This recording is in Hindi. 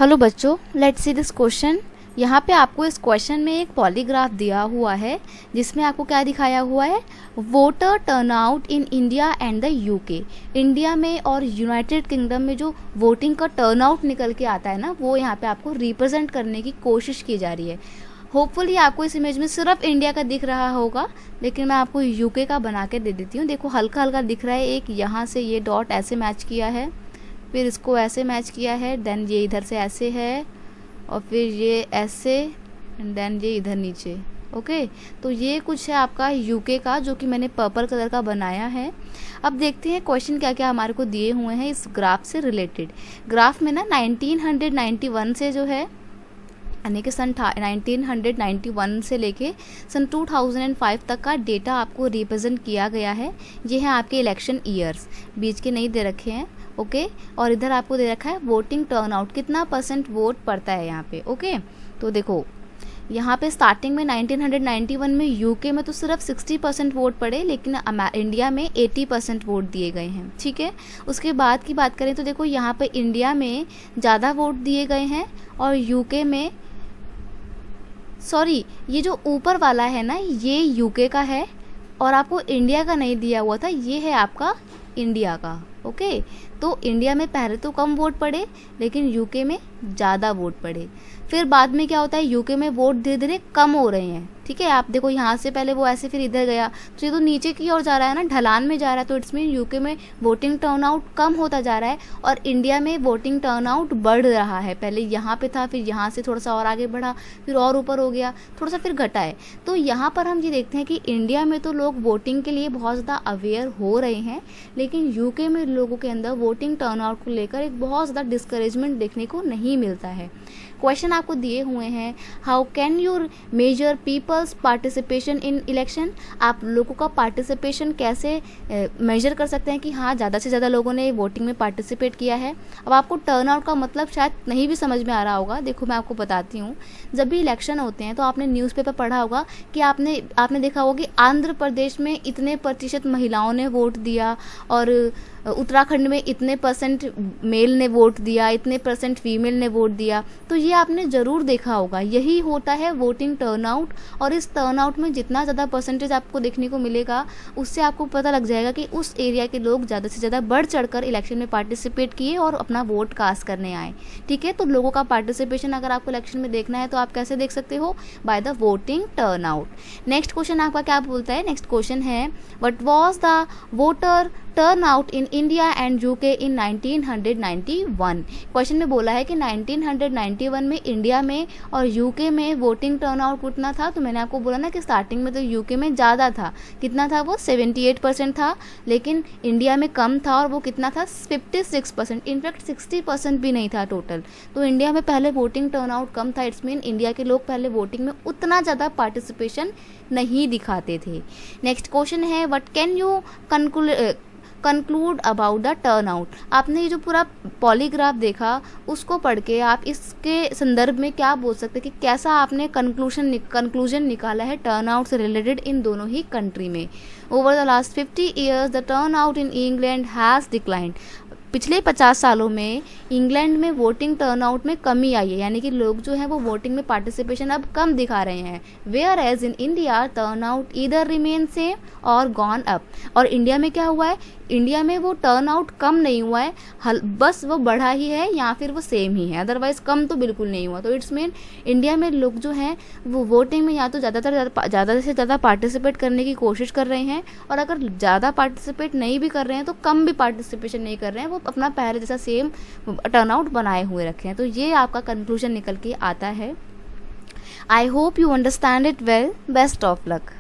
हेलो बच्चों, लेट्स सी दिस क्वेश्चन। यहाँ पे आपको इस क्वेश्चन में एक पॉलीग्राफ दिया हुआ है जिसमें आपको क्या दिखाया हुआ है, voter turnout in India and the UK. India में और यूनाइटेड किंगडम में जो वोटिंग का टर्नआउट निकल के आता है ना, वो यहाँ पे आपको रिप्रेजेंट करने की कोशिश की जा रही है। होपफुली आपको इस इमेज में सिर्फ इंडिया का दिख रहा होगा, लेकिन मैं आपको यूके का बना के दे देती हूँ। देखो हल्का हल्का दिख रहा है, एक यहाँ से ये डॉट ऐसे मैच किया है, फिर इसको ऐसे मैच किया है, देन ये इधर से ऐसे है और फिर ये ऐसे एंड देन ये इधर नीचे। ओके, तो ये कुछ है आपका यूके का, जो कि मैंने पर्पल कलर का बनाया है। अब देखते हैं क्वेश्चन क्या क्या हमारे को दिए हुए हैं इस ग्राफ से रिलेटेड। ग्राफ में ना 1991 से जो है, यानी कि सन 1991 से लेके सन 2005 तक का डेटा आपको रिप्रेजेंट किया गया है। ये है आपके इलेक्शन ईयर्स, बीच के नहीं दे रखे हैं। ओके, और इधर आपको दे रखा है वोटिंग टर्नआउट, कितना % वोट पड़ता है यहाँ पे। ओके, तो देखो यहाँ पे स्टार्टिंग में 1991 में यूके में तो सिर्फ 60% वोट पड़े, लेकिन इंडिया में 80% वोट दिए गए हैं। ठीक है, उसके बाद की बात करें तो देखो यहाँ पे इंडिया में ज़्यादा वोट दिए गए हैं और यूके में, सॉरी ये जो ऊपर वाला है ना ये यूके का है और आपको इंडिया का नहीं दिया हुआ था, ये है आपका इंडिया का। ओके, तो इंडिया में पहले तो कम वोट पड़े लेकिन यूके में ज़्यादा वोट पड़े। फिर बाद में क्या होता है, यूके में वोट धीरे धीरे कम हो रहे हैं। ठीक है, आप देखो यहाँ से पहले वो ऐसे फिर इधर गया, तो ये तो नीचे की ओर जा रहा है ना, ढलान में जा रहा है, तो इट्स मीन यूके में वोटिंग टर्नआउट कम होता जा रहा है और इंडिया में वोटिंग टर्नआउट बढ़ रहा है। पहले यहाँ पे था, फिर यहाँ से थोड़ा सा और आगे बढ़ा, फिर और ऊपर हो गया, थोड़ा सा फिर घटा है। तो यहाँ पर हम ये देखते हैं कि इंडिया में तो लोग वोटिंग के लिए बहुत ज़्यादा अवेयर हो रहे हैं, लेकिन यूके में लोगों के अंदर वोटिंग टर्नआउट को लेकर एक बहुत ज़्यादा डिस्करेजमेंट देखने को नहीं मिलता है। क्वेश्चन आपको दिए हुए हैं, how can you measure people's participation in election. आप लोगों का पार्टिसिपेशन कैसे मेजर कर सकते हैं कि हाँ ज़्यादा से ज़्यादा लोगों ने वोटिंग में पार्टिसिपेट किया है। अब आपको टर्नआउट का मतलब शायद नहीं भी समझ में आ रहा होगा। देखो मैं आपको बताती हूँ, जब भी इलेक्शन होते हैं तो आपने न्यूज़पेपर पढ़ा होगा कि आपने देखा होगा कि आंध्र प्रदेश में इतने % महिलाओं ने वोट दिया और उत्तराखंड में इतने % मेल ने वोट दिया, इतने % फीमेल ने वोट दिया। तो ये आपने ज़रूर देखा होगा, यही होता है वोटिंग टर्नआउट। और इस टर्नआउट में जितना ज़्यादा % आपको देखने को मिलेगा, उससे आपको पता लग जाएगा कि उस एरिया के लोग ज़्यादा से ज़्यादा बढ़ चढ़कर इलेक्शन में पार्टिसिपेट किए और अपना वोट कास्ट करने आए। ठीक है, तो लोगों का पार्टिसिपेशन अगर आपको इलेक्शन में देखना है तो आप कैसे देख सकते हो, by the voting turnout. Next question आपका क्या बोलता है, नेक्स्ट क्वेश्चन है, what was the voter turnout in India and UK in 1991। Question में बोला है कि 1991 में इंडिया में और यूके में वोटिंग टर्नआउट कितना था। तो मैंने आपको बोला ना कि स्टार्टिंग में तो यूके में ज़्यादा था, कितना था वो 78% था, लेकिन इंडिया में कम था और वो कितना था 56%, इनफैक्ट 60% भी नहीं था टोटल। तो इंडिया में पहले वोटिंग टर्नआउट कम था, इट्स मीन इंडिया के लोग पहले वोटिंग में उतना ज़्यादा पार्टिसिपेशन नहीं दिखाते थे। नेक्स्ट क्वेश्चन है, what can you conclude about the turnout. आपने ये जो पूरा पॉलीग्राफ देखा उसको पढ़ के आप इसके संदर्भ में क्या बोल सकते हैं कि कैसा आपने कंक्लूजन निकाला है टर्नआउट से रिलेटेड इन दोनों ही कंट्री में। Over the last 50 years the turnout in England has declined. पिछले 50 सालों में इंग्लैंड में वोटिंग टर्नआउट में कमी आई है, यानी कि लोग जो हैं वो वोटिंग में पार्टिसिपेशन अब कम दिखा रहे हैं। Where as in India turnout either remain same और गॉन अप। और इंडिया में क्या हुआ है, इंडिया में वो टर्नआउट कम नहीं हुआ है, बस वो बढ़ा ही है या फिर वो सेम ही है, अदरवाइज कम तो बिल्कुल नहीं हुआ। तो इट्स मीन इंडिया में लोग जो हैं वो वोटिंग में या तो ज़्यादा से ज़्यादा पार्टिसिपेट करने की कोशिश कर रहे हैं, और अगर ज़्यादा पार्टिसिपेट नहीं भी कर रहे हैं तो कम भी पार्टिसिपेशन नहीं कर रहे हैं, वो अपना पहले जैसा सेम टर्नआउट बनाए हुए रखे हैं। तो ये आपका कंक्लूजन निकल के आता है। I hope you understand it well. Best of luck.